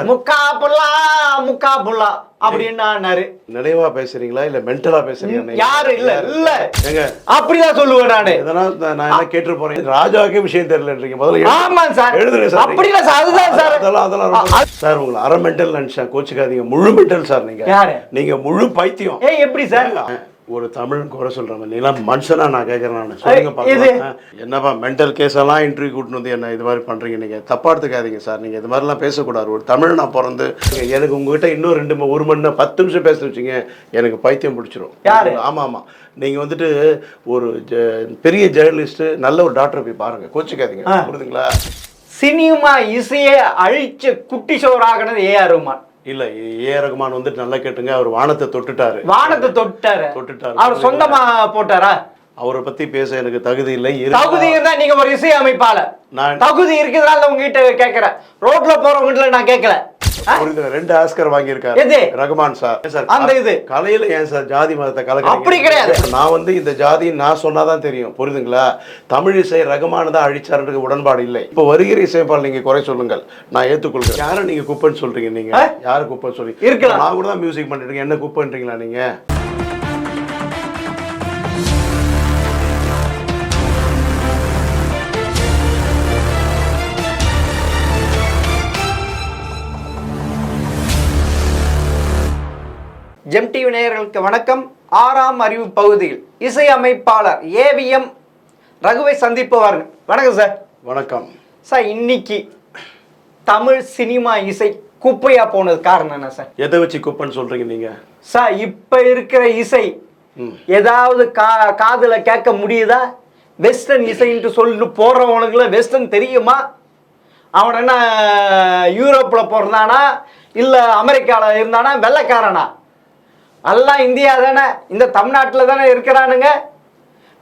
முக்கா புல்லா அப்படின்னாரு. நினைவா பேசுறீங்களா இல்ல மென்டலா பேசுறீங்க? யாரு இல்ல அப்படிதான் சொல்லுவேன் நானு. நான் என்ன கேட்டு போறேன், ராஜாவுக்கே விஷயம் தெரியலன்றீங்க. முதல்ல ஆமா சார், எழுதுங்க சார். அப்படிதான் சார், அதுதான் சார். அதெல்லாம் சார் உங்களை அரை மென்டல் நினைச்சேன், கோச்சுக்காதீங்க. முழு மென்டல் சார் நீங்க. நீங்க முழு பைத்தியம். எப்படி சார்? ஒரு தமிழ் குறை சொல்றேன், நீங்களா மனுஷனா? நான் கேட்கறேன், நான் சொல்லுங்க பாக்கலாம். என்னப்பா மென்டல் கேஸ் எல்லாம் இன்டர்வியூ கூட்டிட்டு வந்து என்ன இது மாதிரி பண்றீங்க? நீங்க தப்பா எடுத்துக்காதீங்க சார். நீங்க இது மாதிரிலாம் பேசக்கூடாது. ஒரு தமிழ் நான் பிறந்து எனக்கு உங்ககிட்ட இன்னும் 1 மணி நேரம் 10 நிமிஷம் பேச வச்சுங்க, எனக்கு பைத்தியம் பிடிச்சிரும். ஆமா ஆமா, நீங்க வந்துட்டு ஒரு பெரிய ஜேர்னலிஸ்ட், நல்ல ஒரு டாக்டர் போய் பாருங்க, கோச்சுக்காதீங்க. புரியுதுங்களா? சினிமா இசையை அழிச்சு குட்டி சோறாகனது ஏஆர் ரஹ்மான் இல்ல. ஏஆர் ரஹ்மான் வந்துட்டு நல்லா கேட்டுங்க, அவர் வானத்தை தொட்டுட்டாரு. அவர் சொந்தமா போட்டாரா? அவரை பத்தி பேச எனக்கு தகுதி இல்லை. தகுதி இருந்தா நீங்க ஒரு இசை அமைப்பாளர், தகுதி இருக்கிறதால உங்ககிட்ட கேட்கிறேன். ரோட்ல போறவங்க நான் கேட்கல. 2 ஆஸ்கர் வாங்கியிருக்காரு ரஹ்மான் சார். அந்த இது கலையில ஏன் சார் ஜாதி மதத்தை கலக்க? அப்படி கிடையாது. நான் வந்து இந்த ஜாதி நான் சொன்னாதான் தெரியும், புரியுதுங்களா? தமிழ் இசை ரஹ்மான் தான் அழிச்சாருக்கு உடன்பாடு இல்லை. இப்போ வருகிற இசைப்பால் நீங்க குறை சொல்லுங்கள், நான் ஏத்துக்கொள்கிறேன். யாரும் நீங்க குப்பைன்னு சொல்றீங்க? நீங்க யாரு குப்பைன்னு சொல்றீங்க? இருக்கலாம், நான் கூட தான் மியூசிக் பண்ணிட்டு என்ன குப்பைன்றீங்களா நீங்க? ஜெம் டிவி நேயர்களுக்கு வணக்கம். 6ஆம் அறிவு பகுதியில் இசை அமைப்பாளர் ஏவிஎம் ரகுவை சந்திப்பவார்கள். வணக்கம் சார். வணக்கம் சார். இன்னைக்கு தமிழ் சினிமா இசை குப்பையா போனது காரணம் என்ன சார்? எதை வச்சு குப்பைன்னு சொல்றீங்க நீங்க? சார், இப்ப இருக்கிற இசை ஏதாவது காதுல கேட்க முடியுதா? வெஸ்டர்ன் இசைன்ட்டு சொல்லி போறவனுக்குள்ள வெஸ்டர்ன் தெரியுமா? அவன் என்ன யூரோப்ல பிறந்தானா இல்ல அமெரிக்கால இருந்தானா, வெள்ளைக்காரனா? எல்லாம் இந்தியா தானே, இந்த தமிழ்நாட்டில் தானே இருக்கிறானுங்க.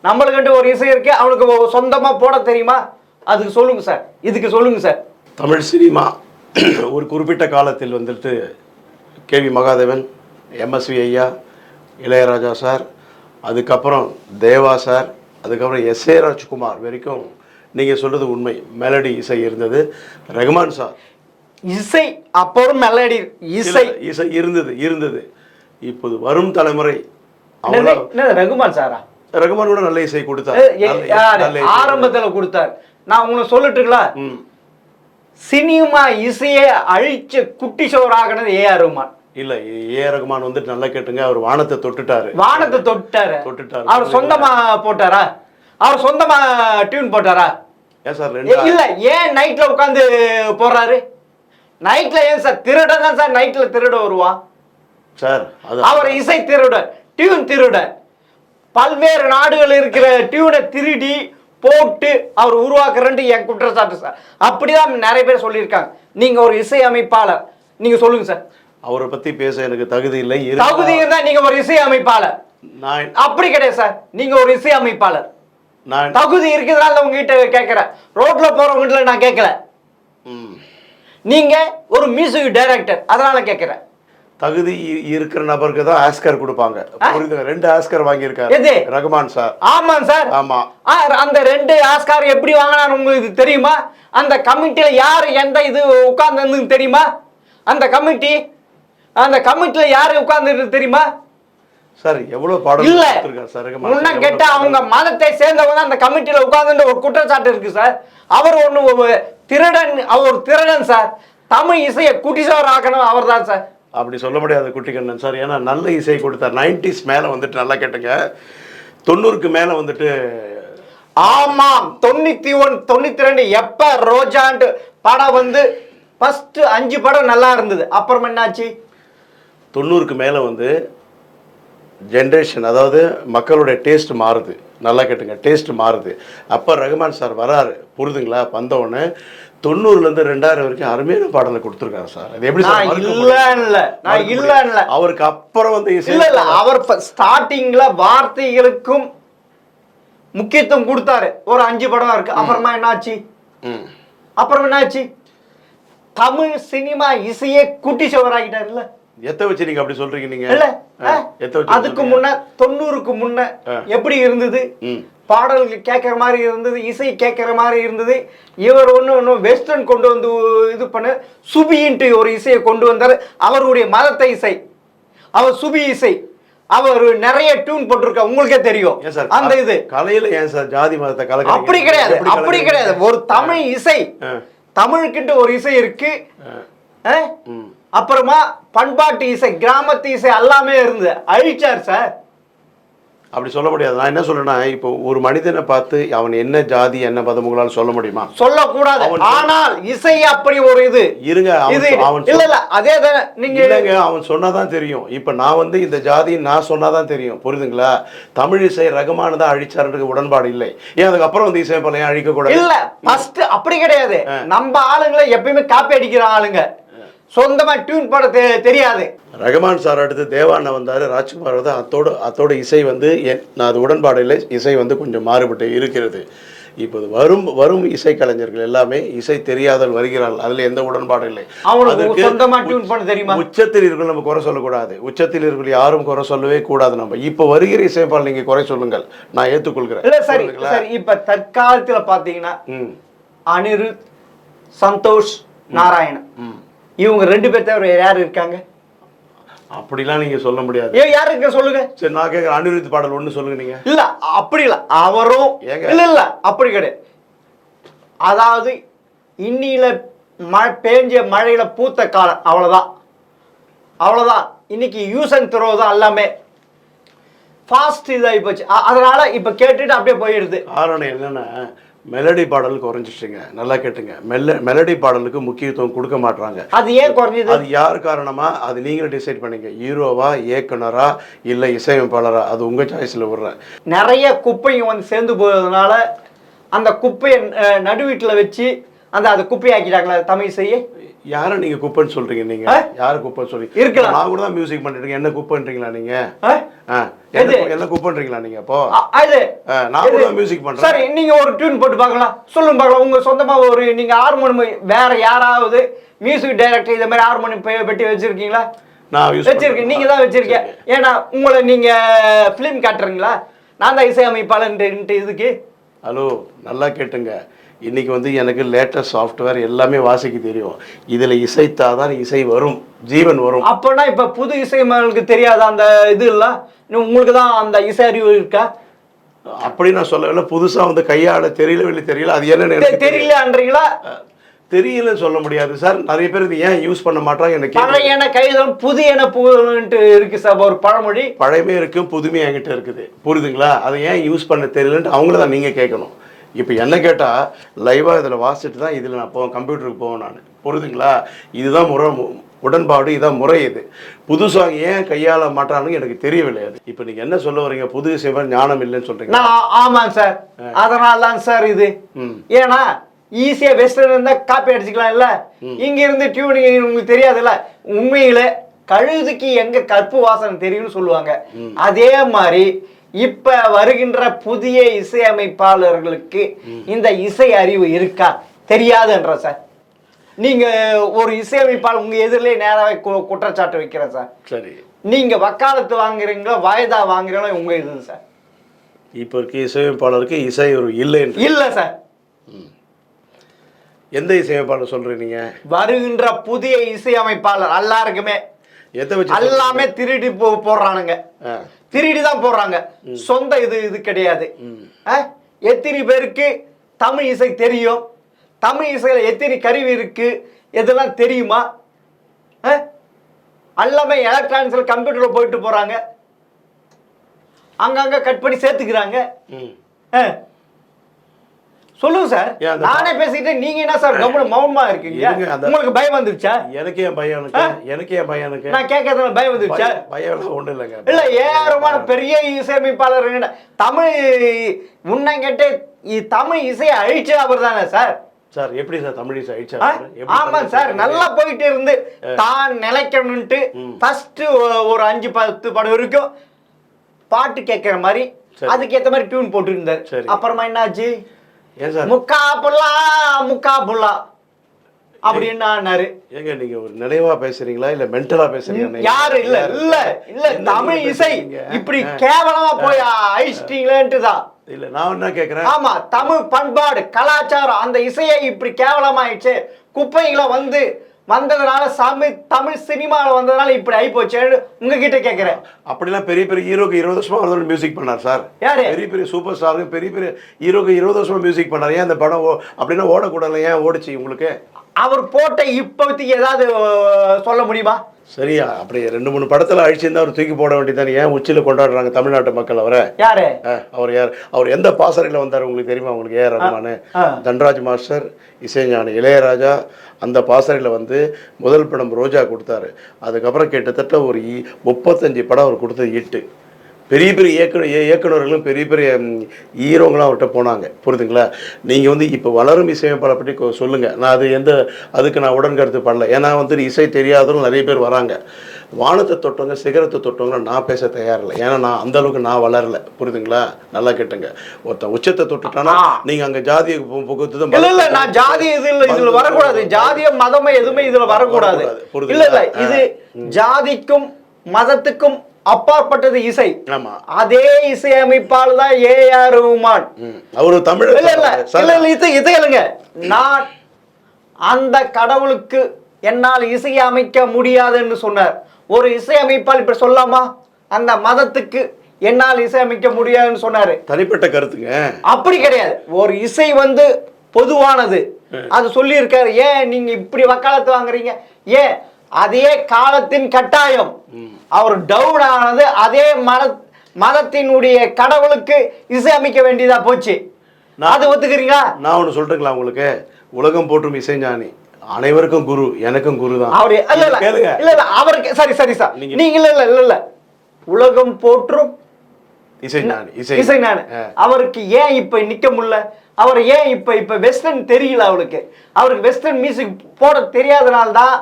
நம்மளுக்கிட்ட ஒரு இசை இருக்கு, அவனுக்கு சொந்தமாக போட தெரியுமா? அதுக்கு சொல்லுங்க சார், இதுக்கு சொல்லுங்க சார். தமிழ் சினிமா ஒரு குறிப்பிட்ட காலத்தில் வந்துட்டு கேவி மகாதேவன், எம்எஸ்வி ஐயா, இளையராஜா சார், அதுக்கப்புறம் தேவா சார், அதுக்கப்புறம் எஸ்ஏ ராஜ்குமார் வரைக்கும் நீங்கள் சொல்கிறது உண்மை, மெலடி இசை இருந்தது. ரஹ்மான் சார் இசை அப்புறம் மெலடி இசை இசை இருந்தது. இப்போது வரும் தலைமுறை ரகுமான் சாரா? ரகுமான் கூட நல்ல இசை கொடுத்தார், ஆரம்பத்துல கொடுத்தார். நான் உங்களுக்கு சொல்லட்டுங்களா? சினிமா இசையை அழிச்சு குட்டி சோறாகனது ஏஆர் ரஹ்மான் இல்ல. ஏஆர் ரஹ்மான் வந்துட்டு நல்லா கேட்டுங்க, அவர் வானத்தை தொட்டுட்டாரு. அவர் சொந்தமா போட்டாரா? அவர் சொந்தமா டியூன் போட்டாரா? ஏன் சார்? இல்ல, ஏன் நைட்ல உட்காந்து போடுறாரு? நைட்ல ஏன் சார்? திருட தான் சார் நைட்ல திருட வருவான் சார். அவர் இசை திருட, டியூன் திருட, பல்வேறு நாடுகள் இருக்கிற டியூனை திருடி போட்டு அவர் உருவாக்குறேன்ட்டு என் குற்றச்சாட்டு சார். அப்படிதான் நிறைய பேர் சொல்லியிருக்காங்க. நீங்க ஒரு இசை அமைப்பாளர், நீங்க சொல்லுங்க சார். அவரை பத்தி பேச எனக்கு தகுதி இல்லை. தகுதி இருந்தா நீங்க ஒரு இசை அமைப்பாளர். அப்படி கிடையாது சார், நீங்க ஒரு இசை அமைப்பாளர். தகுதி இருக்கிறதால உங்ககிட்ட கேட்கிறேன். ரோட்ல போறவங்க நான் கேட்கல. நீங்க ஒரு மியூசிக் டைரக்டர், அதனால கேட்கிறேன். தகுதி இருக்கிற நபருக்கு தான் ஆஸ்கர் கொடுப்பாங்க. 2 ஆஸ்கர் வாங்கியிருக்காரு ரஹ்மான் சார். ஆமா சார், ஆமா. அந்த 2 ஆஸ்கர் எப்படி வாங்கினாரு உங்களுக்கு தெரியுமா? அந்த கமிட்டியில யாரு எந்த இது உட்கார்ந்து தெரியுமா? அந்த கமிட்டில யாரு உட்கார்ந்து தெரியுமா சார்? எவ்வளவு பாடம் இல்ல முன்ன கேட்ட அவங்க மதத்தை சேர்ந்தவங்க அந்த கமிட்டியில உட்கார்ந்து ஒரு குற்றச்சாட்டு இருக்கு சார். அவர் திருடன், அவர் திருடன் சார். தமிழ் இசையை குட்டிசோர் ஆக்கணும் அவர் தான் சார். அப்படி சொல்ல முடியாது குட்டிக்கண்ணன் சார். ஏன்னா நல்ல இசை கொடுத்தார். 90s மேலே வந்துட்டு நல்லா கேட்டுங்க, 90க்கு மேலே வந்துட்டு. ஆமாம், 91 92 எப்போ ரோஜாண்டு படம் வந்து ஃபர்ஸ்ட் 5 படம் நல்லா இருந்தது. அப்புறம் என்னாச்சு? 90க்கு மேலே வந்து ஜென்ரேஷன், அதாவது மக்களுடைய டேஸ்ட் மாறுது. நல்லா கேட்டுங்க, டேஸ்ட் மாறுது. அப்போ ரஹ்மான் சார் வராரு, புரிதுங்களா? வந்தவொடனே 90லேருந்து 2000 வரைக்கும் அருமையான பாடலை கொடுத்துருக்காரு சார். அது எப்படி சார்? இல்ல அவருக்கு அப்புறம் வந்து இல்ல அவர் ஸ்டார்டிங்ல வார்த்தைகளுக்கும் முக்கியத்துவம் கொடுத்தாரு. ஒரு 5 படம் இருக்கு. அப்புறமா என்னாச்சு? தமிழ் சினிமா இசையே குட்டி சோறாகிட்டாருல்ல. எத்த வச்சு நீங்க அப்படி சொல்றீங்க? நீங்க இல்ல அதுக்கு முன்ன 90க்கு முன்ன எப்படி இருந்தது? பாடல்கள் கேட்குற மாதிரி இருந்தது, இசை கேட்குற மாதிரி இருந்தது. இவர் ஒன்று வெஸ்டர்ன் கொண்டு வந்து இது பண்ண சுபின்ட்டு ஒரு இசையை கொண்டு வந்தார். அவருடைய மதத்தை இசை, அவர் சுபி இசை, அவர் நிறைய டியூன் போட்டிருக்க உங்களுக்கே தெரியும். அந்த இது கலையில ஏன் சார் ஜாதி மதத்தை கலக்க? அப்படி கிடையாது, அப்படி கிடையாது. ஒரு தமிழ் இசை, தமிழுக்குன்ட்டு ஒரு இசை இருக்கு. அப்புறமா பண்பாட்டு இசை, கிராமத்து இசை எல்லாமே இருந்தது. அழிச்சார் சார். அப்படி சொல்ல முடியாது. நான் என்ன சொல்றேன்னா, இப்போ ஒரு மனிதனை பார்த்து அவன் என்ன ஜாதி என்ன மதம் உங்களால சொல்ல முடியுமா? சொல்லக்கூடாது. ஆனால் இசை அப்படி ஒரு இது இருங்க. அவன் இல்ல இல்ல அதே தானே நீங்க இல்லங்க, அவன் சொன்னாதான் தெரியும். இப்ப நான் வந்து இந்த ஜாதி நான் சொன்னாதான் தெரியும், புரியுதுங்களா? தமிழ் இசை ரகுமான் தான் அழிச்சாருக்கு உடன்பாடு இல்லை. ஏன் அதுக்கப்புறம் வந்து இசை பழைய அழிக்க கூடாது? இல்ல ஃபர்ஸ்ட் அப்படி கிடையாது. நம்ம ஆளுங்களை எப்பயுமே காப்பி அடிக்கிற ஆளுங்க, சொந்தமா டியூன் போட தெரியாது. ரகுமான் சார் அடுத்து தேவாண்ணா வந்தார், ராஜ்குமார் வந்து அத்தோட இசை வந்து நான் அது உடன்பாடு இல்லை. இசை வந்து கொஞ்சம் மாறுபட்டு இருக்கிறது. இப்போது வரும் இசை கலைஞர்கள் எல்லாமே இசை தெரியாதல் வருகிறார்கள், அதுல எந்த உடன்பாடும் இல்லை. உச்சத்தில் இருக்கிற நம்ம குறை சொல்லக்கூடாது. உச்சத்தில் இருக்கிற யாரும் குறை சொல்லவே கூடாது. நம்ம இப்ப வருகிற இசைப்பால் நீங்க குறை சொல்லுங்கள், நான் ஏற்றுக்கொள்கிறேன். இல்ல சரி சரி. இப்ப தற்காலத்துல பாத்தீங்கன்னா அனிருத், சந்தோஷ், நாராயணன், இவங்க 2 பேர் தவிர யார் இருக்காங்க? அப்படிலாம் நீங்க சொல்ல முடியாது. யாரு இருக்க சொல்லுங்க. சரி, நான் கேட்குறேன், அனிருத் பாடல் ஒன்று சொல்லுங்க நீங்க. இல்ல அப்படி இல்ல, அவரும் இல்ல இல்ல அப்படி கிடையாது. அதாவது இன்னில பேஞ்ச மழையில பூத்த காலம், அவ்வளவுதான் அவ்வளவுதான். இன்னைக்கு யூஸ் அண்ட் த்ரோ தான் எல்லாமே, ஃபாஸ்ட் இதாகி போச்சு. அதனால இப்ப கேட்டுட்டு அப்படியே போயிடுது. காரணம் என்னன்னா, மெலடி பாடல் குறைஞ்சிச்சுங்க. நல்லா கேட்டுங்க, மெலடி பாடலுக்கு முக்கியத்துவம் கொடுக்க மாட்டாங்க. அது ஏன் குறைஞ்சது? அது யார் காரணமா? அது நீங்களும் டிசைட் பண்ணீங்க. ஹீரோவா, இயக்குனரா, இல்ல இசையமைப்பாளரா? அது உங்க சாய்ஸ்ல விடுறேன். நிறைய குப்பையும் வந்து சேர்ந்து போறதுனால அந்த குப்பையை நடுவீட்டுல வச்சு அந்த குப்பையை ஆக்கிட்டாங்களா தமிழ் இசையை? யார நீங்க குப்பைன்னு சொல்றீங்க? நீங்க யார குப்பைன்னு சொல்றீங்க? இருக்கலாம். நான் கூட தான் மியூசிக் பண்ணிட்டு என்ன குப்பைன்றீங்களா நீங்க? என்ன குப்பைன்றீங்களா நீங்க? அப்போ நான் கூட மியூசிக் பண்றேன். சரி, நீங்க ஒரு டியூன் போட்டு பார்க்கலாம், சொல்லுங்க பார்க்கலாம். உங்க சொந்தமா ஒரு நீங்க ஹார்மோனியம் வேற யாராவது மியூசிக் டைரக்டர் இத மாதிரி ஹார்மோனியம் பெட்டி வச்சிருக்கீங்களா? நான் வச்சிருக்கேன். நீங்க தான் வச்சிருக்கீங்க. ஏன்னா உங்களை நீங்க பிலிம் காட்டுறீங்களா? நான் தான் இசையமைப்பாளர் இதுக்கு. ஹலோ, நல்லா கேட்டுங்க. இன்னைக்கு வந்து எனக்கு லேட்டஸ்ட் சாஃப்ட்வேர் எல்லாமே வாசிக்க தெரியும். இதுல இசைத்தாதான் இசை வரும், ஜீவன் வரும். அப்பனா இப்ப புது இசையமைப்பாளருக்கு தெரியாத அந்த இது இல்ல, உங்களுக்கு தான் அந்த இசை அறிவு இருக்கா? அப்படி நான் சொல்லல. புதுசா வந்து கையாள தெரியல. அது என்ன தெரியலன்றீங்களா? தெரியலன்னு சொல்ல முடியாது சார். நிறைய பேர் இது ஏன் யூஸ் பண்ண மாட்டாங்க எனக்கு. பழையன கைதல் புதியன புதுன்ட்டு இருக்கு சார், ஒரு பழமொழி. பழையமே இருக்கு, புதுமையா என்கிட்ட இருக்குது, புரியுதுங்களா? அதை ஏன் யூஸ் பண்ண தெரியலன்ட்டு அவங்கள தான் நீங்க கேட்கணும். இப்போ என்ன கேட்டால் லைவாக இதில் வாசிச்சுட்டு தான் இதில் நான் போவேன், கம்ப்யூட்டருக்கு போவேன் நான், புரியுதுங்களா? இதுதான் முறை, உடன்பாடு, இதான் முறை. இது புதுசாக ஏன் கையாள மாட்டான்னு எனக்கு தெரியவில்லை. அது இப்போ நீங்கள் என்ன சொல்ல வரீங்க? புது சேவன் ஞானம் இல்லைன்னு சொல்கிறீங்க. ஆமாங்க சார், அதனால தான் சார் இது. ஏன்னா ஈஸியாக வெஸ்டர்ன் இருந்தால் காப்பி அடிச்சுக்கலாம் இல்லை, இங்கே இருந்து டியூனிங் உங்களுக்கு தெரியாதுல்ல. உண்மையில் கழுதுக்கு எங்கே கற்பு வாசனை தெரியும்னு சொல்லுவாங்க. அதே மாதிரி இப்ப வருகின்ற புதிய இசையமைப்பாளர்களுக்கு இந்த இசை அறிவு இருக்கா தெரியாதுன்ற சார். நீங்க ஒரு இசையமைப்பாளர் உங்க எதிரிலே நேராக குற்றச்சாட்டு வைக்கிறேன் சார். சரி, நீங்க வக்காலத்து வாங்குறீங்களோ வாய்தா வாங்குறீங்களோ உங்க இது சார். இப்போ இருக்க இசையமைப்பாளருக்கு இசை ஒரு இல்லை சார். எந்த இசையமைப்பாளர் சொல்றீங்க நீங்க? வருகின்ற புதிய இசையமைப்பாளர் எல்லாருக்குமே எல்லாமே திருடி போடுறானுங்க, திருடி தான் போடுறாங்க. சொந்த இது கிடையாது. எத்தனை பேருக்கு தமிழ் இசை தெரியும்? தமிழ் இசையில எத்தனை கருவி இருக்கு இதெல்லாம் தெரியுமா? எல்லாமே எலக்ட்ரானிக்ஸ்ல கம்ப்யூட்டர்ல போயிட்டு போறாங்க, அங்கங்க கட் பண்ணி சேர்த்துக்கிறாங்க. சொல்லுங்க சார், நானே பேசிக்கிட்டே நீங்க என்ன சார் கம்முனு மௌனமா இருக்கீங்க? உங்களுக்கு பயம் வந்துருச்சா? எனக்கே பயம், நான் கேட்கறதுல பயம் வந்துருச்சா? பயம் ஒண்ணு இல்லைங்க. இல்ல, ஏறமான பெரிய இசையமைப்பாளர் தமிழ் உன்னை கேட்டு தமிழ் இசையை அழிச்சு அவர் தானே சார்? சார் எப்படி சார் தமிழ் இசை அழிச்சா? ஆமா சார், நல்லா போயிட்டு இருந்து தான் நிலைக்கணும்ட்டு ஃபர்ஸ்ட் ஒரு 5-10 படம் வரைக்கும் பாட்டு கேட்கிற மாதிரி அதுக்கு ஏத்த மாதிரி டியூன் போட்டு இருந்தார். அப்புறமா என்னாச்சு? முக்கா புல்லா அப்படின்னாரு. ஏங்க நீங்க ஒரு நினைவா பேசுறீங்களா இல்ல மென்டலா பேசுறீங்க? யாரு இல்ல தமிழ் இசை இப்படி கேவலமா போய் அழிச்சிட்டீங்களேன்ட்டு தான். இல்ல நான் என்ன கேக்குறேன், ஆமா, தமிழ் பண்பாடு கலாச்சாரம் அந்த இசையை இப்படி கேவலமாயிடுச்சு, குப்பைகளை வந்ததுனால தமிழ் சினிமாவில் வந்ததுனால இப்படி ஆயிப்போச்சேன்னு உங்ககிட்ட கேட்கிறேன். அப்படிலாம் பெரிய பெரிய ஹீரோக்கு 20 வருஷமா அவர் மியூசிக் பண்ணார் சார். யாரு? பெரிய பெரிய சூப்பர் ஸ்டாருக்கு பெரிய பெரிய ஹீரோக்கு 20 வருஷமா மியூசிக் பண்ணார். ஏன் அந்த படம் அப்படின்னா ஓடக்கூடாது, ஏன் ஓடிச்சு உங்களுக்கு? அவர் போட்ட இப்போதைக்கு ஏதாவது சொல்ல முடியுமா? சரியா, அப்படி 2-3 படத்துல அழிச்சிருந்தா அவர் தூக்கி போட வேண்டியதானே. ஏன் உச்சியில கொண்டாடுறாங்க தமிழ்நாட்டு மக்கள் அவரை? யாரு அவர்? யார் அவர்? எந்த பாசறையில் வந்தார் உங்களுக்கு தெரியுமா? உங்களுக்கு ஏஆர் ரஹ்மான், தன்ராஜ் மாஸ்டர், இசைஞானி இளையராஜா அந்த பாசறையில் வந்து முதல் படம் ரோஜா கொடுத்தாரு. அதுக்கப்புறம் கிட்டத்தட்ட ஒரு 35 படம் அவர் கொடுத்தது ஹிட்டு. பெரிய பெரிய இயக்குநர்களும் பெரிய பெரிய ஹீரோங்களாம் அவர்கிட்ட போனாங்க. புரியுதுங்களா? நீங்கள் வந்து இப்போ வளரும் இசையமைப்பாளரை பற்றி சொல்லுங்கள். நான் அதுக்கு நான் உடன்கருத்து பண்ணல. ஏன்னா வந்து இசை தெரியாதவங்க நிறைய பேர் வராங்க. வானத்தை தொட்டவங்க சிகரத்தை தொட்டவங்க நான் பேச தயாரில்லை. ஏன்னா நான் அந்த அளவுக்கு நான் வளரல. புரியுதுங்களா? நல்லா கேட்டுங்க. ஒருத்தன் உச்சத்தை தொட்டுட்டானா நீங்கள் அங்கே ஜாதிய புகுத்து தான். இல்லை நான் ஜாதி இதில் வரக்கூடாது. ஜாதிய மதமே எதுவுமே இதில் வரக்கூடாது. இல்லை இது ஜாதிக்கும் மதத்துக்கும் அப்பாற்பட்டது இசை. ஆமா, அதே இசை அமைப்பால் தான் ஏஆர் ரஹ்மான். அவரு தமிழ் இல்ல நான் அந்த கடவுளுக்கு என்னால் இசை அமைக்க முடியாதுன்னு சொன்னார். ஒரு இசை அமைப்பால் இப்படி சொல்லாமா? அந்த மதத்துக்கு என்னால் இசை அமைக்க முடியாதுன்னு சொன்னாரு. தனிப்பட்ட கருத்துங்க. அப்படி கிடையாது. ஒரு இசை பொதுவானது. அது சொல்லி இருக்காரு. ஏன் நீங்க இப்படி வக்காலத்து வாங்குறீங்க? ஏன் அதே காலத்தின் கட்டாயம் அவர் டவுன் ஆனது அதே மதத்தினுடைய கடவுளுக்கு இசை அமைக்க வேண்டியதா போச்சு. அது ஒத்துக்கிறீங்களா? நான் ஒன்று சொல்றேங்களா உங்களுக்கு? உலகம் போற்றும் இசைஞானி, அனைவருக்கும் குரு, எனக்கும் குரு தான் அவரு. இல்ல அவருக்கு சரி சார், நீங்க இல்ல உலகம் போற்றும் இசைஞானி அவருக்கு ஏன் இப்ப நிக்க முடியல? அவர் ஏன் இப்ப வெஸ்டர்ன் தெரியல அவருக்கு வெஸ்டர்ன் மியூசிக் போட தெரியாதனால்தான்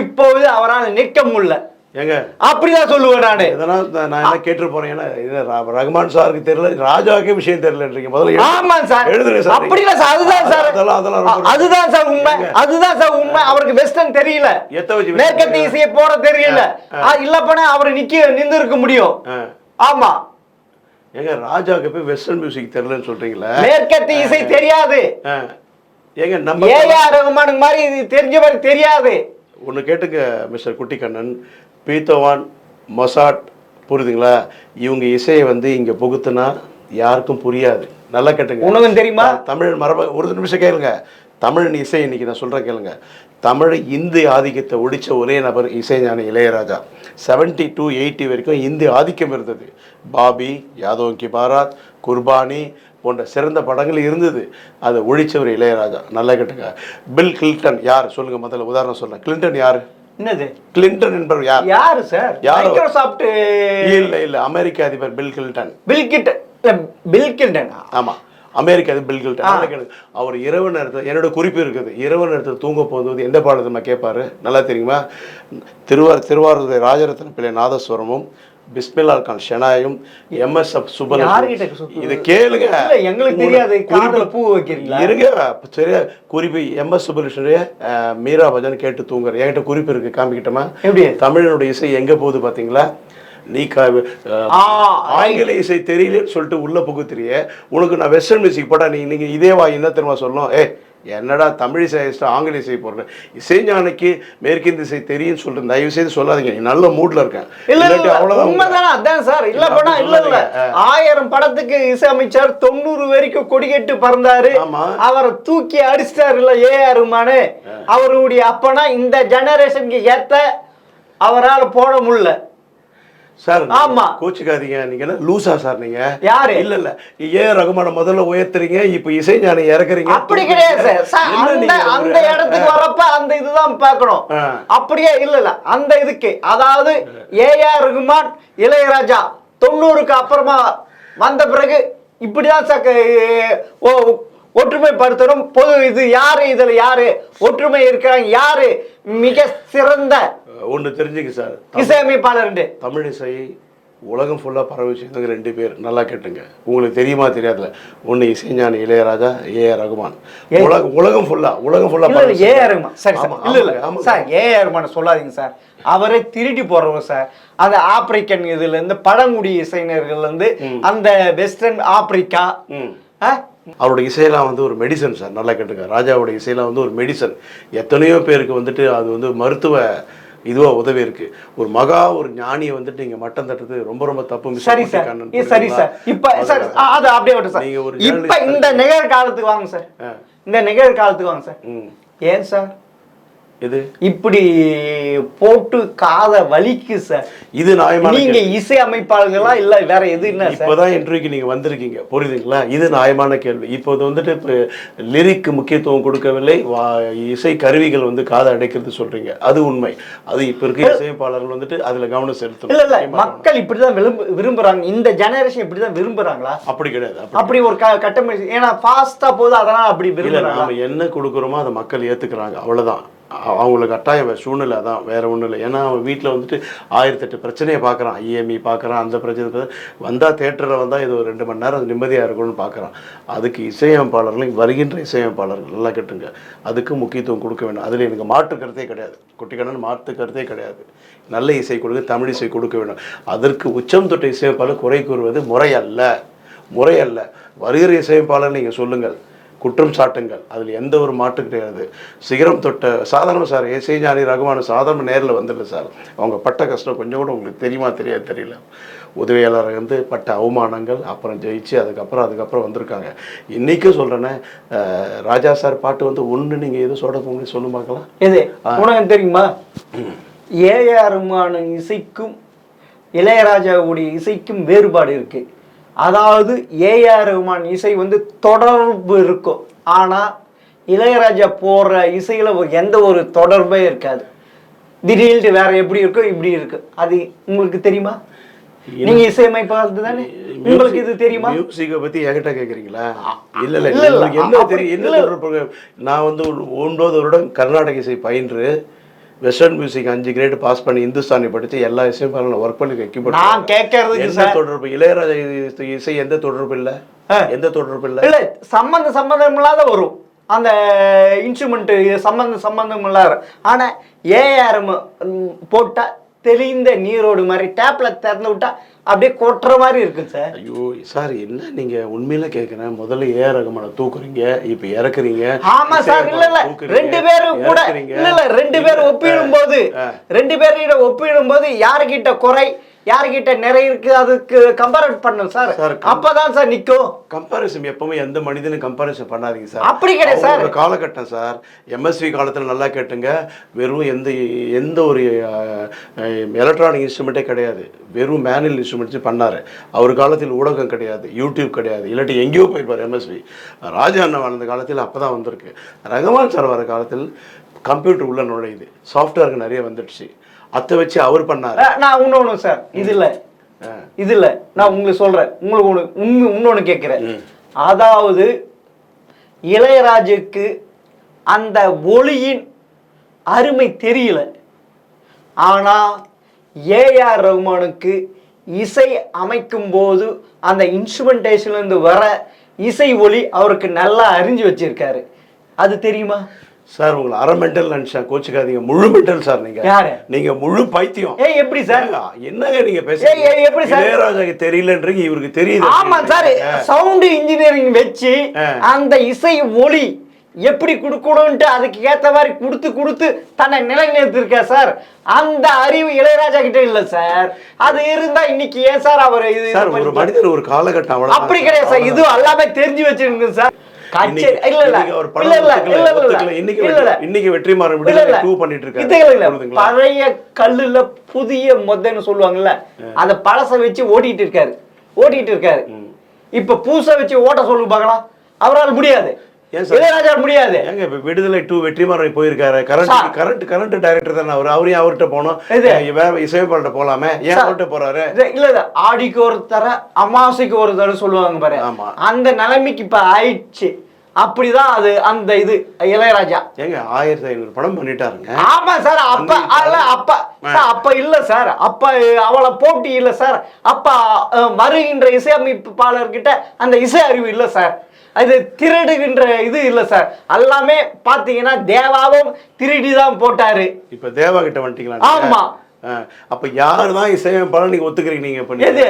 இப்போது அவரால் நிற்க முடியல. ஏங்க அப்படிதான் சொல்லுவேன் நானு. இதெல்லாம் நான் என்ன கேட்டு போறேன். ரஹ்மான் சாருக்கு தெரியல, ராஜாவுக்கே விஷயம் தெரியலன்றீங்க. முதல்ல ஆமா சார், எழுதுறேன் சார். அப்படிலாம் சார், அதுதான் சார், அதுதான் சார் உண்மை. அதுதான் சார் உண்மை. அவருக்கு வெஸ்டர்ன் தெரியல, மேற்கத்திய இசையை போட தெரியல. இல்ல போனா அவர் நின்று இருக்க முடியும். ஆமா ஏங்க, ராஜாவுக்கு போய் வெஸ்டர்ன் மியூசிக் தெரியலன்னு சொல்றீங்களா? மேற்கத்திய இசை தெரியாது. ஏங்க நம்ம ஏஆர் ரஹ்மான் மாதிரி தெரிஞ்ச மாதிரி தெரியாது. ஒன்று கேட்டுங்க மிஸ்டர் குட்டிக்கண்ணன், பீத்தோவான், மொசாட், புரியுதுங்களா? இவங்க இசையை இங்கே புகுத்துனா யாருக்கும் புரியாது. நல்லா கேட்டுங்க. உனக்கு தெரியுமா தமிழ் மரபு? ஒரு நிமிஷம் கேளுங்க. தமிழ் இசை இன்னைக்கு நான் சொல்கிறேன் கேளுங்க. தமிழ் இந்தி ஆதிக்கத்தை ஒழிச்ச ஒரே நபர் இசைஞானி இளையராஜா. 70 to 80 வரைக்கும் இந்தி ஆதிக்கம் இருந்தது. பாபி, யாதவ் கி பாராத், குர்பானி போன்ற சிறந்த படங்கள் இருந்தது. அதை ஒழிச்சவர் இளையராஜா. நல்லா கேட்டுங்க. பில் கிளின்டன் யார் சொல்லுங்க? முதல்ல உதாரணம் சொல்றேன். கிளின்டன் யாரு? என்னது கிளின்டன் என்பவர் யார்? யாரு சார்? மைக்ரோசாஃப்ட் இல்ல அமெரிக்க அதிபர் பில் கிளின்டன். பில் கிளின்டன் ஆமா, அமெரிக்க அதிபர் பில் கிளின்டன். அவர் இரவு நேரத்தில், என்னோட குறிப்பு இருக்குது, இரவு நேரத்தில் தூங்க போகும்போது எந்த பாடத்தை கேட்பாரு நல்லா தெரியுமா? திருவாரூர் ராஜரத்ன பிள்ளை நாதஸ்வரமும், பிஸ்மில்லாஹ் கான் ஷெனாயும், எம்எஸ்எஃப் சுப்பலட்சுமி. இது கேளுங்க, எங்களுக்கு தெரியாது. காதுல பூ வைக்கிறீங்களா? இருங்க, சரியா குறிப்பு எம்எஸ் சுப்பலட்சுமிய மீரா பஜன் கேட்டு தூங்குற. என்கிட்ட குறிப்பு இருக்கு, காமிக்கிட்டோமா? எப்படி தமிழனுடைய இசை எங்க போகுது பாத்தீங்களா? நீ ஆங்கில இசை தெரியலன்னு சொல்லிட்டு உள்ள புகுத்துறிய. உனக்கு நான் வெஸ்டர்ன் மியூசிக் போட்டா நீங்க இதே வா என்ன தெரியுமா சொல்லணும்? என்னடா தமிழ் இசை ஆங்கில இசை போடுறேன். இசைஞானிக்கு மேற்கிந்திய இசை தெரியும் சொல்லிட்டு தயவு செய்து சொல்லாதீங்க. நல்ல மூட்ல இருக்கேன். அதான் சார். இல்ல போனா இல்ல 1000 படத்துக்கு இசையமைச்சார். 90 வரைக்கும் கொடிகட்டு பறந்தாரு. அவரை தூக்கி அடிச்சிட்டாரு இல்ல ஏஆர் ரஹ்மான். அவருடைய அப்பனா இந்த ஜெனரேஷனுக்கு ஏத்த அவரால் போட முடியல சார். ஆமா, கோச்சுக்காதீங்க. நீங்க என்ன லூசா சார்? நீங்க யாரு? இல்ல ஏஆர் ரஹ்மான முதல்ல உயர்த்துறீங்க, இப்ப இசைஞானி இறக்குறீங்க. அப்படி கிடையாது சார். அந்த இடத்துக்கு வரப்ப அந்த இதுதான் பார்க்கணும். அப்படியே இல்ல அந்த இதுக்கு, அதாவது ஏஆர் ரஹ்மான் இளையராஜா 90க்கு அப்புறமா வந்த பிறகு இப்படிதான் சார் ஒற்றுமைப்படுத்தணும். பொது இது யாரு, இதுல யாரு ஒற்றுமை இருக்கிறாங்க, யாரு மிக சிறந்த ஒன்று தெரிஞ்சுங்க சார். இசையமைப்பாளர். தமிழ் இசை உலகம் ஃபுல்லாக பரவி சேர்ந்தவங்க 2 பேர். நல்லா கேட்டுங்க, உங்களுக்கு தெரியுமா தெரியாதுல. ஒன்று இசைஞானி இளையராஜா, ஏஆர் ரகுமான். உலகம் ஃபுல்லாக ஏஆர் ரகுமான். சரி சார், இல்லை சார், ஏஆர் ரகுமான் சொல்லாதீங்க சார். அவரை திருடி போடுறவங்க சார். அந்த ஆப்பிரிக்கன் இதுல இருந்து பழங்குடி இசைஞர்கள் வந்து அந்த வெஸ்டர்ன் ஆப்பிரிக்கா. அவரோட இசையெல்லாம் வந்து ஒரு மெடிசன் சார். நல்லா கேட்டுங்க, ராஜாவோட இசையெல்லாம் வந்து ஒரு மெடிசன். எத்தனையோ பேருக்கு வந்துட்டு அது வந்து மருத்துவ இதுவாக உதவி இருக்கு. ஒரு ஞானியை வந்துட்டு நீங்க மட்டம் தட்டுறது ரொம்ப ரொம்ப தப்பு. சரி சார், சரி சார். இப்ப சார் அது அப்படியே விட்டு சார். இப்ப இந்த நிகழ்காலத்துக்கு வாங்க சார், இந்த நிகழ்காலத்துக்கு வாங்க சார். ஏன் சார் இது இப்படி போட்டு காதை வலிக்கு சார்? இது நியாயமான, நீங்க இசை அமைப்பாளர்களா இல்ல வேற எது? என்ன இப்பதான் இன்டர்வியூக்கு நீங்க வந்திருக்கீங்க, புரியுதுங்களா? இது நியாயமான கேள்வி. இப்போது வந்துட்டு இப்போ லிரிக்கு முக்கியத்துவம் கொடுக்கவில்லை, இசை கருவிகள் வந்து காதை அடைக்கிறது சொல்றீங்க. அது உண்மை. அது இப்ப இருக்க இசையமைப்பாளர்கள் வந்துட்டு அதுல கவனம் செலுத்தணும். இல்ல மக்கள் இப்படிதான் விரும்புறாங்க. இந்த ஜெனரேஷன் இப்படிதான் விரும்புறாங்களா? அப்படி கிடையாது. அப்படி ஒரு கட்டமைப்பு, ஏன்னா ஃபாஸ்டா போகுது, அதனால அப்படி விரும்புறாங்க. நாம என்ன கொடுக்குறோமோ அதை மக்கள் ஏத்துக்கிறாங்க, அவ்வளவுதான். அவங்களுக்கு கட்டாயம் சூழ்நிலை தான், வேற ஒன்றும் இல்லை. ஏன்னா அவன் வீட்டில் வந்துட்டு 1008 பிரச்சனையை பார்க்குறான். இஎம்ஐ பார்க்குறான், அந்த பிரச்சனை வந்தால் தேட்டரில் வந்தால் இது ஒரு 2 மணி நேரம் நிம்மதியாக இருக்கும்னு பார்க்குறான். அதுக்கு இசையமைப்பாளர்கள், வருகின்ற இசையமைப்பாளர்கள் நல்லா கேட்டுங்க, அதுக்கு முக்கியத்துவம் கொடுக்க வேண்டும். அதில் எனக்கு மாற்று கருத்தே கிடையாது. குட்டிக்கண்ணன் மாற்று கருத்தே கிடையாது. நல்ல இசை கொடுக்க, தமிழ் இசை கொடுக்க வேண்டும். அதற்கு உச்சம் தொட்ட இசையமைப்பாளர் குறை கூறுவது முறையல்ல. வருகிற இசையமைப்பாளர் நீங்கள் சொல்லுங்கள், குற்றம் சாட்டுங்கள், அதில் எந்த ஒரு மாற்று கிடையாது. சிகரம் தொட்ட சாதாரண சார் இசைஞானி ரகுமான சாதாரண நேரில் வந்துடல சார். அவங்க பட்ட கஷ்டம் கொஞ்சம் கூட உங்களுக்கு தெரியுமா தெரியல. உதவியாளர் வந்து பட்ட அவமானங்கள், அப்புறம் ஜெயிச்சு அதுக்கப்புறம் வந்திருக்காங்க. இன்றைக்கும் சொல்கிறேன்னே, ராஜா சார் பாட்டு வந்து ஒன்று நீங்கள் எது சொல்ல பார்க்கலாம். எது உனக்கு தெரியுமா? ஏஆர் ரகுமான் இசைக்கும் இளையராஜாவுடைய இசைக்கும் வேறுபாடு இருக்குது. அதாவது ஏஆர் ரகுமான் இசை வந்து தொடர்பு இருக்கும், ஆனால் இளையராஜா போடுற இசையில் எந்த ஒரு தொடர்பே இருக்காது. திடீர்னு வேற எப்படி இருக்கும், இப்படி இருக்கு. அது உங்களுக்கு தெரியுமா? நீங்க இசையமைப்பாளர் தானே, உங்களுக்கு இது தெரியுமா? மியூசிக்கை பத்தி என்கிட்ட கேட்குறீங்களா? இல்லை என்ன தெரியும், என்ன தொடர்பு? நான் வந்து 9 வருடம் கர்நாடக இசை பயின்று வெஸ்டர்ன் மியூசிக் 5 கிரேட் பாஸ் பண்ணி இந்துஸ்தானி படித்து எல்லா இசையும் ஒர்க் பண்ணி வைக்கப்பட்டு நான் கேட்கறதுக்கு என்ன தொடர்பு? இளையராஜா இசை எந்த தொடர்பு இல்லை, இல்ல சம்பந்தம் இல்லாத வரும் அந்த இன்ஸ்ட்ருமெண்ட், சம்பந்தம் இல்லாத. ஆனா ஏஆர் போட்டா தெளிந்த நீரோடு மாதிரி டேப்ல திறந்து விட்டா அப்படியே கொட்டுற மாதிரி இருக்கு சார். ஐயோ சார், என்ன நீங்க உண்மையில கேட்கிறேன். முதல்ல ஏஆர் ரகுமானை தூக்குறீங்க, இப்ப இறக்குறீங்க. ஆமா சார், இல்ல 2 பேரும் கூட இல்ல 2 பேரும் ஒப்பிடும் போது யாருகிட்ட குறை யாருகிட்ட நிறைய இருக்கு அதுக்கு கம்பேர் பண்ணும் சார். அப்பதான் சார் நிக்கும். கம்பாரிசன் எப்பவுமே எந்த மனிதனும் கம்பாரிசன் பண்ணாதீங்க சார். அப்படி கிடையாது சார். காலகட்டம் சார், எம்எஸ்வி காலத்துல நல்லா கேட்டுங்க, வெறும் எந்த ஒரு எலக்ட்ரானிக் இன்ஸ்ட்ருமெண்ட்டே கிடையாது, வெறும் மேனுவல் இன்ஸ்ட்ருமெண்ட்ஸ் பண்ணாரு. அவர் காலத்தில் ஊடகம் கிடையாது, யூடியூப் கிடையாது, இல்லாட்டி எங்கேயோ போயிருப்பார் எம்எஸ்வி. ராஜா அண்ணா வாழ்ந்த காலத்தில் அப்பதான் வந்திருக்கு. ரகுமான் சார் வர காலத்தில் கம்ப்யூட்டர் உள்ள நுழையுது, சாஃப்ட்வேருக்கு நிறைய வந்துடுச்சு, அதை வச்சு அவர் பண்ணார். நான் இன்னொன்று சார், இது இல்லை நான் உங்களுக்கு சொல்றேன், உங்களுக்கு இன்னொன்று கேட்கிறேன். அதாவது இளையராஜுக்கு அந்த ஒளியின் அருமை தெரியல, ஆனா ஏஆர் ரகுமானுக்கு இசை அமைக்கும் போது அந்த இன்ஸ்ட்ருமெண்டேஷன்ல இருந்து வர இசை ஒளி அவருக்கு நல்லா அறிஞ்சு வச்சிருக்காரு. அது தெரியுமா சார்? உங்களை அரை மென்டல் நினைச்சேன், கோச்சுக்காதீங்க. முழு மென்டல் சார். நீங்க முழு பைத்தியம். எப்படி சார்? என்னங்க நீங்க பேசுறீங்க? எப்படி சார் இளையராஜாக்கு தெரியலன்றீங்க, இவருக்கு தெரியுது. ஆமா சார், சவுண்ட் இன்ஜினியரிங் வச்சு அந்த இசை ஒளி எப்படி கொடுக்கணும்ட்டு அதுக்கு ஏத்த மாதிரி கொடுத்து தன்னை நிலைநிறுத்திருக்க சார். அந்த அறிவு இளையராஜா கிட்ட இல்ல சார். அது இருந்தா இன்னைக்கு ஏன் சார் அவர் ஒரு மனிதர் ஒரு காலகட்டம் அப்படி கிடையாது சார். இது எல்லாமே தெரிஞ்சு வச்சிருங்க சார். பழைய கல்லுல புதிய மொத்தன்னு சொல்லுவாங்கல்ல, அந்த பழச வச்சு ஓட்டிட்டு இருக்காரு. இப்ப பூச வச்சு ஓட்ட சொல்லு பார்க்கலாம், அவரால் முடியாது. இளையராஜா முடியாது. விடுதலை 2 வெற்றிமாறன் போயிருக்காரு. கரண்ட் டைரக்டர் தானே அவரையும் அவர்கிட்ட போனோம், இசையமைப்பாளர்கிட்ட போலாமே, ஏன் அவர்கிட்ட போறாரு? இல்ல ஆடிக்கு ஒரு தர அமாவாசைக்கு ஒரு தர சொல்லுவாங்க பாரு, அந்த நிலைமைக்கு இப்ப ஆயிடுச்சு. அப்படிதான் அது அந்த இது இளையராஜா. ஏங்க 1500 படம் பண்ணிட்டாருங்க. ஆமா சார். அப்ப அல்ல அப்ப சார், அப்ப இல்ல சார், அப்ப அவளை போட்டி இல்ல சார். அப்ப வருகின்ற இசையமைப்பாளர்கிட்ட அந்த இசை அறிவு இல்ல சார். அது திருடுகின்ற இது இல்ல சார். எல்லாமே பாத்தீங்கன்னா தேவாவும் திருடி தான் போட்டாரு. இப்ப தேவா கிட்ட வந்துட்டீங்களா? ஆமா. அப்ப யார் தான் இசையமைப்பாளர் நீங்க ஒத்துக்கிறீங்க? நீங்க பண்ணி எது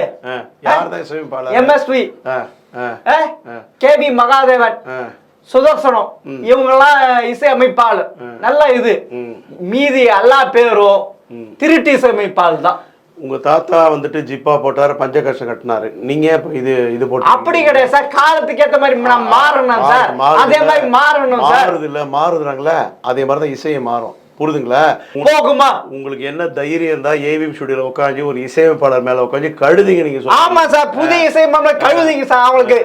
யார் தான் இசையமைப்பாளர்? எம்எஸ்வி, கேபி மகாதேவன், சுதர்சனம், இவங்கெல்லாம் இசையமைப்பாளர். நல்ல இது. மீதி எல்லா பேரும் திருட்டு இசையமைப்பாளர் தான். உங்க தாத்தா வந்துட்டு ஜிப்பா போட்டாரு, பஞ்ச கஷ்டம் கட்டினாரு, நீங்க இது போட்டு அப்படி கிடையாது சார். காலத்துக்கு ஏற்ற மாதிரி நான் மாறணும் சார். அதே மாதிரி மாறணும் சார். மாறுது இல்ல, மாறுதுறாங்களே அதே மாதிரிதான் இசையை மாறும். புரியுதுங்களா? போகுமா? உங்களுக்கு என்ன தைரியம் இருந்தா ஏவிஎம் ஸ்டுடியோல உட்காந்து ஒரு இசையமைப்பாளர் மேல உட்காந்து கழுதிங்க நீங்க? ஆமா சார், புதிய இசையமைப்பாளர் கழுதிங்க சார். அவங்களுக்கு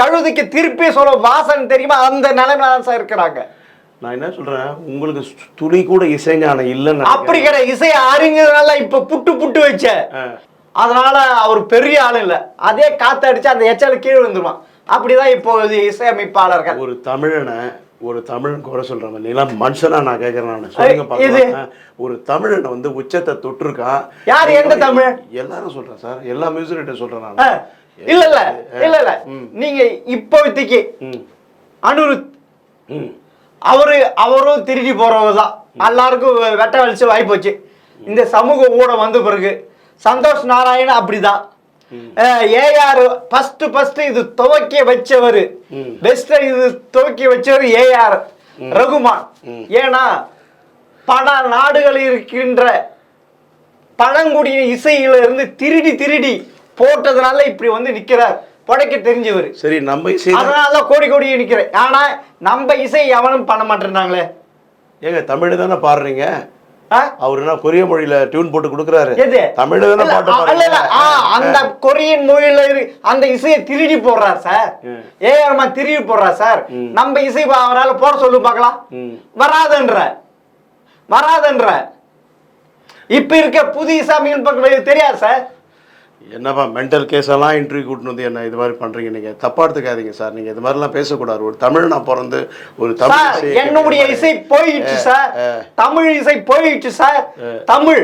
கழுதிக்கு திருப்பி சொல்ல வாசன் தெரியுமா? அந்த நிலைமையில தான் சார் இருக்கிறாங்க. நான் என்ன சொல்றேன், உங்களுக்கு துளி கூட இசைஞானம் இல்லைன்னு. அப்படி கிடையாது. இசை அறிஞர்னால இப்ப புட்டு வச்ச, அதனால அவர் பெரிய ஆளு இல்ல. அதே காத்து அடிச்சு அந்த எச்சல் கீழே விழுந்துருவான். அப்படிதான் இப்போ இசையமைப்பாளர்கள். ஒரு தமிழன் குறை சொல்றேன். நீலாம் மனுஷனா நான் கேட்கறேன். நான் சொல்லுங்க பாக்கலாம். ஒரு தமிழனை வந்து உச்சத்தை தொட்டிருக்கான். யார்? எந்த தமிழன்? எல்லாரும் சொல்றேன் சார், எல்லா மியூசிக்கிட்ட சொல்றேன் நான். இல்ல நீங்க இப்போதைக்கு அனுருத் அவரும் திருடி போறவர் தான். எல்லாருக்கும் வெட்ட வலிச்சு வாய் போச்சு. இந்த சமூக ஊடம் வந்த பிறகு சந்தோஷ் நாராயணன் அப்படிதான். ஏஆர் ஃபர்ஸ்ட் இது துவக்கி வச்சவர், பெஸ்ட் இது துவக்கி வச்சவர் ஏஆர் ரகுமான். ஏன்னா பல நாடுகளில் இருக்கின்ற பழங்குடிய இசையில இருந்து திருடி போட்டதுனால இப்படி வந்து நிக்கிறார். படைக்க தெரிஞ்சவர். சரி, நம்ம இசை அதனால கோடி நிக்கிறேன். ஆனா நம்ம இசை எவனும் பண்ண மாட்டேன்னாங்களே. ஏங்க தமிழ் தானே பாடுறீங்க? அவரு என்ன கொரிய மொழியில டியூன் போட்டு கொடுக்குறாரு? தமிழ் தானே பாட்டு பாடுறீங்க. அந்த கொரியன் மொழியில அந்த இசையை திருடி போடுறார் சார். ஏஆர்மா திருடி போடுறார் சார். நம்ம இசை அவரால் போட சொல்லு பார்க்கலாம். வராதன்ற இப்ப இருக்க புதிய சாமியின் பக்கம் தெரியாது சார். என்னப்பா மென்டல் கேஸ் எல்லாம் இன்டர்வியூ கூட்டின்னு வந்து என்ன இது மாதிரி பண்றீங்க? நீங்க தப்பா எடுத்துக்காதீங்க சார். நீங்க இது மாதிரிலாம் பேசக்கூடாது. ஒரு தமிழ் நான் பிறந்து ஒரு தமிழ் என்னுடைய இசை போயிடுச்சு சார். தமிழ் இசை போயிடுச்சு சார். தமிழ்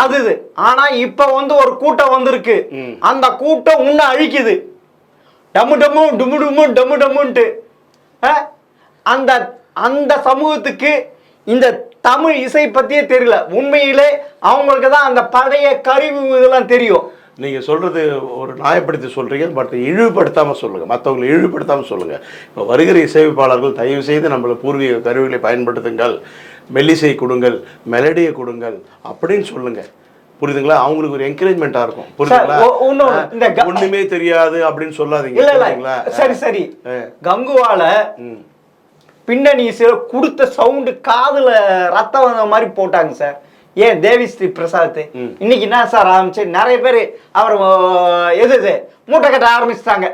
அது. ஆனா இப்ப வந்து ஒரு கூட்டம் வந்திருக்கு. அந்த கூட்டம் உன்ன அழிக்குது. டமு டமு டுமு டுமு டமு டமுன்ட்டு. அந்த அந்த சமூகத்துக்கு இந்த தமிழ் இசை பத்தியே தெரியல. உண்மையிலே அவங்களுக்கு தான் அந்த பழைய கருவி இதெல்லாம் தெரியும். நீங்க சொல்றது ஒரு நியாயப்படுத்தி சொல்றீங்க, பட் இழிவுபடுத்தாம சொல்லுங்க, மற்றவங்களை இழிவுபடுத்தாம சொல்லுங்க. இப்போ வருகிற இசையமைப்பாளர்கள் தயவு செய்து நம்மள பூர்வீக கருவிகளை பயன்படுத்துங்கள், மெல்லிசை கொடுங்கள், மெலடியை கொடுங்கள் அப்படின்னு சொல்லுங்க. புரியுதுங்களா? அவங்களுக்கு ஒரு என்கரேஜ்மெண்டா இருக்கும். புரியுதுங்களா? ஒண்ணுமே தெரியாது அப்படின்னு சொல்லாதீங்க. சரி கங்குவால பின்னணி கொடுத்த சவுண்டு காதுல ரத்தம் வந்த மாதிரி போட்டாங்க சார். ஏன் தேவி ஸ்ரீ பிரசாத் இன்னைக்கு என்ன சார் ஆரம்பிச்சு நிறைய பேர் அவர் மூட்டை கட்ட ஆரம்பிச்சிட்டாங்க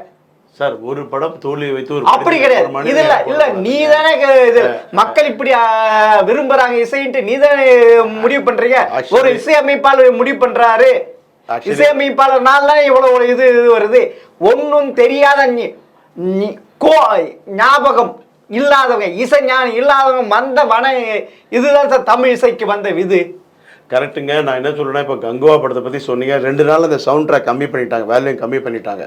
சார். ஒரு படம் தோல்வி வைத்து ஒரு அப்படி கிடையாது. இது இல்ல நீ தானே இது மக்கள் இப்படி விரும்புறாங்க இசைன்ட்டு நீ தானே முடிவு பண்றீங்க. ஒரு இசையமைப்பாளர் முடிவு பண்றாரு. இசையமைப்பாளர்னால இவ்வளவு இது வருது. ஒன்னும் தெரியாத ஞாபகம் இல்லாதவங்க, இசை ஞானம் இல்லாதவங்க வந்த இதுதான் சார் தமிழ் இசைக்கு வந்த இது. கரெக்டுங்க. நான் என்ன சொல்றேன்னா, இப்போ கங்குவா படத்தை பத்தி சொன்னீங்க. 2 நாள் அந்த சவுண்ட் ட்ராக் கம்மி பண்ணிட்டாங்க, வேல்யூம் கம்மி பண்ணிட்டாங்க,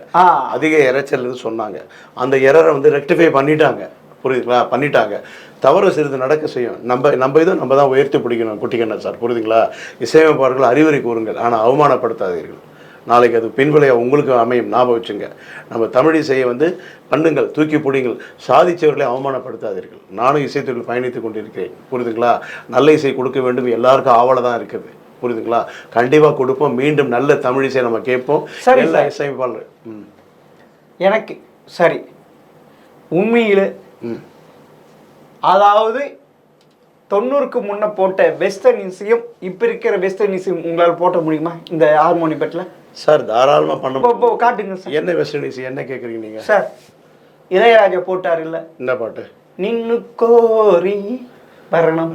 அதிக இறைச்சல் சொன்னாங்க. அந்த எரரை வந்து ரெக்டிஃபை பண்ணிட்டாங்க. புரியுதுங்களா? பண்ணிட்டாங்க. தவறு சிறிது நடக்க செய்யும். நம்ம இதை நம்ம தான் உயர்த்தி பிடிக்கணும் குட்டிக்கணும் சார். புரியுதுங்களா? இசையமைப்பாளர்கள் அறிவுரை கூறுங்கள், ஆனால் அவமானப்படுத்தாதீர்கள். நாளைக்கு அது பின்விளையாக உங்களுக்கு அமையும். ஞாபகம் வச்சுங்க. நம்ம தமிழ் இசையை வந்து பண்ணுங்கள், தூக்கி பிடிங்கள், சாதிச்சவர்களை அவமானப்படுத்தாதீர்கள். நானும் இசைத்துறையில் பயணித்துக் கொண்டிருக்கிறேன். புரியுதுங்களா? நல்ல இசை கொடுக்க வேண்டும், எல்லாருக்கும் ஆவலை தான் இருக்குது. புரியுதுங்களா? கண்டிப்பாக கொடுப்போம். மீண்டும் நல்ல தமிழ் இசை நம்ம கேட்போம். எல்லா இசையமைப்பாளர் எனக்கு சரி உண்மையில் அதாவது 90க்கு முன்ன போட்ட வெஸ்டர்ன் இசையும் இப்போ இருக்கிற வெஸ்டர்ன் இசையும் உங்களால் போட்ட முடியுமா இந்த ஹார்மோனி பெட்டில்? சார் தாராளமாக பண்ண காட்டுங்க சார். என்ன வெஸ்டர்ன் இசை என்ன கேட்குறீங்க நீங்கள்? சார் இளையராஜா போட்டார் இல்லை என்ன பாட்டு? நின்னு கோரி வரணும்.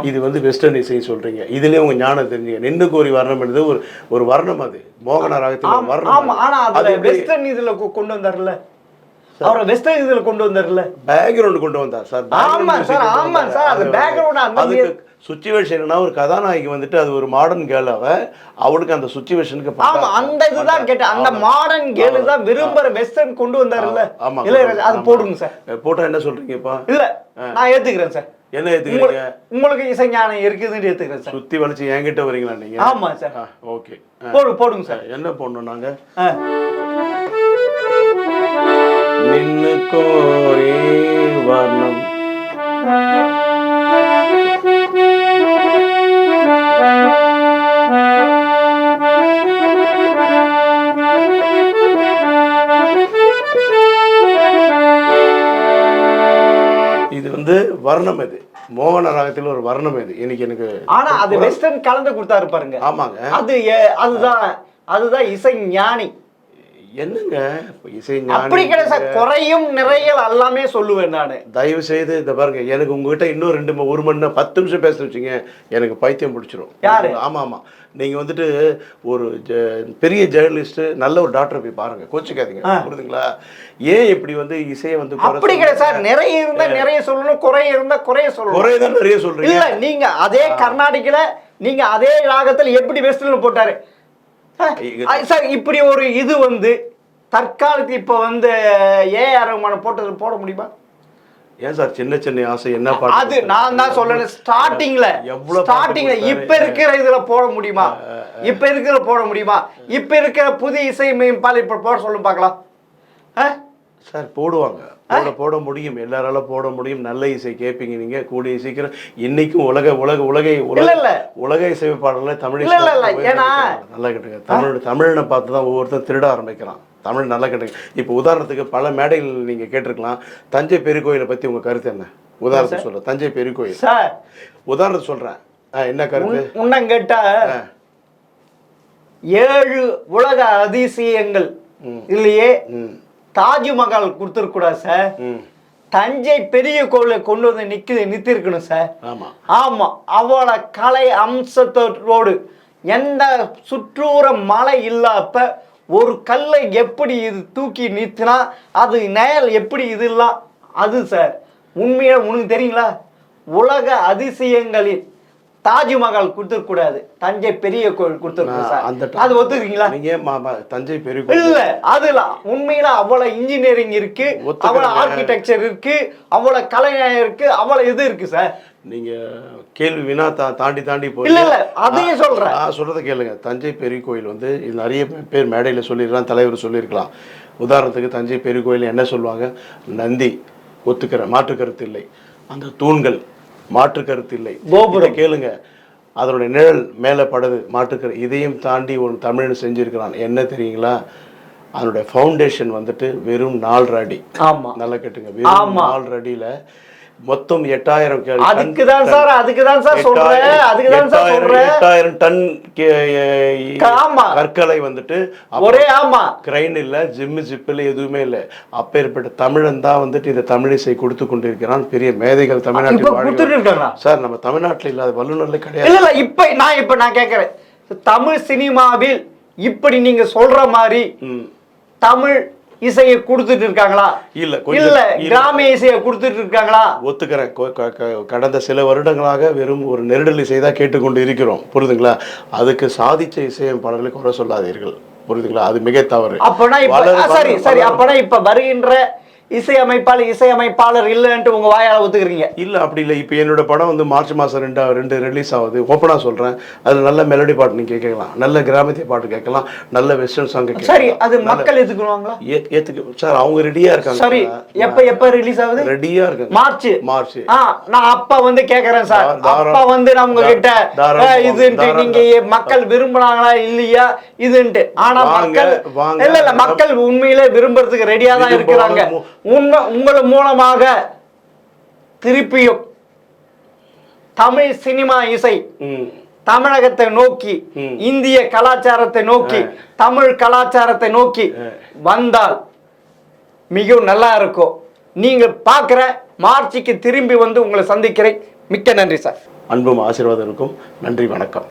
இது வந்து வெஸ்டர்ன் இசை சொல்றீங்க. இதுலயே உங்க ஞானம் தெரிஞ்சுங்க. நின்னு கோரி வரணும் என்பது ஒரு வர்ணம். அது மோகன ராகத்துல வர்ணம். ஆமா, ஆனா அதுல வெஸ்டர்ன் இதுல கொண்டு வந்தார்ல அவரை வெஸ்டர்ன் இதுல கொண்டு வந்தார்ல, பேக்ரவுண்ட் கொண்டு வந்தார் சார். ஆமா சார், ஆமா சார். அது பேக்ரவுண்ட் அந்த அதுக்கு சுச்சுவேஷன்னா ஒரு கதாநாயகி வந்துட்டு அது ஒரு மாடர்ன் கேர்ளாவ அவளுக்கு அந்த சுச்சுவேஷனுக்கு ஆமா அந்த இதுதான் கேட்டேன். அந்த மாடர்ன் கேர்ள் தான் விரும்புற வெஸ்டர்ன் கொண்டு வந்தாருல்ல. ஆமா இல்ல அது போடுங்க சார். போட்டா என்ன சொல்றீங்கப்பா? இல்ல நான் ஏத்துக்கிறேன் சார். என்ன ஏத்துக்கிறீங்க? உங்களுக்கு இசை ஞானம் இருக்குதுன்னு ஏத்துக்கிறேன் சார். சுத்தி வளைச்சு என்கிட்ட வரீங்களா நீங்க? ஆமா சார். ஓகே போடுங்க சார். என்ன போடணும் நாங்க? நின்னு கோரே வர்ணம் இது வந்து வர்ணம். இது மோகன ராகத்தில் ஒரு வர்ணம். இது இன்னைக்கு எனக்கு ஆனா அது வெஸ்டர்ன் கலந்து கொடுத்தாரு பாருங்க. ஆமாங்க. அதுதான் இசை ஞானி. என்னங்க இசை ஞானி அப்படி கிடையாது சார். குறையும் நிறைய எல்லாமே சொல்லுவேன் நானு. தயவு செய்து இந்த பாருங்க, எனக்கு உங்ககிட்ட இன்னும் 1 மணி நேரம் 10 நிமிஷம் பேச வச்சுங்க, எனக்கு பைத்தியம் பிடிச்சிரும். யாரு? ஆமா ஆமா, நீங்க வந்துட்டு ஒரு பெரிய ஜேர்னலிஸ்ட், நல்ல ஒரு டாக்டர் போய் பாருங்க, கோச்சிக்காதீங்க, புரியுதுங்களா? ஏன் இப்படி வந்து இசையை வந்து அப்படி கிடையாது சார். நிறைய இருந்தா நிறைய சொல்லணும், குறைய இருந்தா குறைய சொல்லணும். குறையதான் நிறைய சொல்றீங்க. இல்ல நீங்க அதே கர்நாடிக்ல நீங்க அதே ராகத்துல எப்படி வெஸ்டர்ன்ல போட்டாரு சார். இப்படி ஒரு இது வந்து தற்காலத்து இப்ப வந்து ஏஆர் ரஹ்மான் போட்டது போட முடியுமா? ஏன் சார் சின்ன சின்ன ஆசை என்ன பாட்டு? அது நான் தான் சொல்லணும். ஸ்டார்டிங்ல இப்ப இருக்கிற இதுல போட முடியுமா? இப்ப இருக்கிற புதிய இசை மேம்பால் இப்ப போட சொல்லும் பார்க்கலாம் சார். போடுவாங்க, போட முடியும், எல்லாரால போட முடியும். நல்ல இசை கேட்பீங்க நீங்க கூடிய சீக்கிரம். இன்னைக்கும் உலக இசைப்பாடல தமிழ் நல்லா கேட்டுங்க. தமிழனை பார்த்து தான் ஒவ்வொருத்தரும் திருட ஆரம்பிக்கிறான். தமிழ் நல்லா கேட்டுங்க. இப்போ உதாரணத்துக்கு பல மேடைகள் நீங்க கேட்டிருக்கலாம். தஞ்சை பெரிய கோயிலை பத்தி உங்க கருத்து என்ன? உதாரணத்துக்கு சொல்றேன், தஞ்சை பெரிய கோயில் உதாரணத்துக்கு சொல்றேன், என்ன கருத்து? உன்னம் கேட்டா 7 உலக அதிசயங்கள் இல்லையே தாஜ்மஹால் கொடுத்துருக்கூடாது சார். தஞ்சை பெரிய கோயிலை கொண்டு வந்து நிறுத்திருக்கணும் சார். ஆமா, அவளோட கலை அம்சத்தோடு எந்த சுற்றூர மழை இல்லாப்ப ஒரு கல்லை எப்படி இது தூக்கி நிறுத்தினா அது நேல் எப்படி இதெல்லாம் அது சார். உண்மையா உனக்கு தெரியுங்களா? உலக அதிசயங்களில் தாஜ்மஹால் கொடுத்துருக்கூடாது, தஞ்சை பெரிய கோயில் கொடுத்துருக்கோம். அது ஒத்துக்கிறீங்களா? தஞ்சை பெரிய கோயில் இல்ல, அதுல உண்மையில அவ்வளவு இன்ஜினியரிங் இருக்கு, அவ்வளவு ஆர்கிடெக்சர் இருக்கு, அவ்வளவு கலைஞர் இருக்கு, அவ்வளவு இது இருக்கு சார். நீங்க கேள்வி வினா தாண்டி போய் இல்ல அதையும் சொல்றேன். சொல்றதை கேளுங்க. தஞ்சை பெரிய கோயில் வந்து நிறைய பேர் மேடையில சொல்லிருக்கலாம், தலைவர் சொல்லியிருக்கலாம். உதாரணத்துக்கு தஞ்சை பெரிய கோயில் என்ன சொல்லுவாங்க? நந்தி, ஒத்துக்கிற மாற்று கருத்து இல்லை. அந்த தூண்கள் மாற்று கருத்து இல்லை. கோபுரம் கேளுங்க, அதனுடைய நிழல் மேலே படுது, மாற்றுக்கிற இதையும் தாண்டி ஒரு தமிழன் செஞ்சிருக்கிறான். என்ன தெரியுங்களா? அதனுடைய ஃபவுண்டேஷன் வந்துட்டு வெறும் 4 அடி. ஆமா, நல்லா கேட்டுங்க, வெறும் 4 அடியில மொத்தம் 8000 அதுக்குதான் சார் சொல்றேன். 8000 டன் கற்களை வந்துட்டு ஒரே கிரைன் இல்ல, ஜிப் இல்ல, எதுவுமே இல்ல. அப்பேற்பட்ட தமிழன் தான் வந்துட்டு இந்த தமிழிசை கொடுத்து கொண்டிருக்கிறான். பெரிய மேதைகள் தமிழ்நாட்டில் சார், நம்ம தமிழ்நாட்டில் இல்லாத வல்லுநர்களே கிடையாது. இல்ல இப்ப நான் கேட்கிறேன், தமிழ் சினிமாவில் இப்படி நீங்க சொல்ற மாதிரி தமிழ் இசையை கொடுத்துட்டு இருக்காங்களா? இல்ல கிராமிய இசையை கொடுத்துட்டு இருக்காங்களா? ஒத்துக்கிறேன். கடந்த சில வருடங்களாக வெறும் ஒரு நெருடல் இசை தான் கேட்டுக்கொண்டு இருக்கிறோம், புரியுதுங்களா? அதுக்கு சாதிச்ச இசையமைப்பாளர்களை குறை சொல்லாதீர்கள், புரியுதுங்களா? அது மிக தவறு. அப்பனா இப்ப வருகின்ற இசையமைப்பாளர் இல்லைன்ட்டு உங்க வாயால ஒத்துக்கிறீங்க? இல்ல, அப்படி இல்லை. இப்போ என்னோட படம் வந்து மார்ச் மாசம் 2 ரிலீஸ் ஆகுது. ஓப்பனா சொல்றேன், அதுல நல்ல மெலடி பாட்டு நீங்க கேட்கலாம், நல்ல கிராமத்திய பாட்டு கேட்கலாம், நல்ல வெஸ்டர்ன் சாங் கேட்கலாம். சரி, அது மக்கள் ஏத்துக்குவாங்களா? ஏத்துக்கு சார், அவங்க ரெடியா இருக்காங்க. சரி, எப்ப ரிலீஸ் ஆகுது? ரெடியா இருக்காங்க. மார்ச். நான் அப்ப வந்து கேக்குறேன் சார். அப்ப வந்து நான் உங்க கிட்ட இதுன்ட்டு நீங்க மக்கள் விரும்புறாங்களா இல்லையா இதுன்ட்டு. ஆனா மக்கள் இல்ல மக்கள் உண்மையிலே விரும்புறதுக்கு ரெடியா தான் இருக்கிறாங்க. உங்கள் மூலமாக திருப்பியும் தமிழ் சினிமா இசை தமிழகத்தை நோக்கி, இந்திய கலாச்சாரத்தை நோக்கி, தமிழ் கலாச்சாரத்தை நோக்கி வந்தால் மிகவும் நல்லா இருக்கும். நீங்க பார்க்கிற மார்ச்சுக்கு திரும்பி வந்து உங்களை சந்திக்கிறேன். மிக்க நன்றி சார். அன்பும் ஆசீர்வாதம் இருக்கும். நன்றி, வணக்கம்.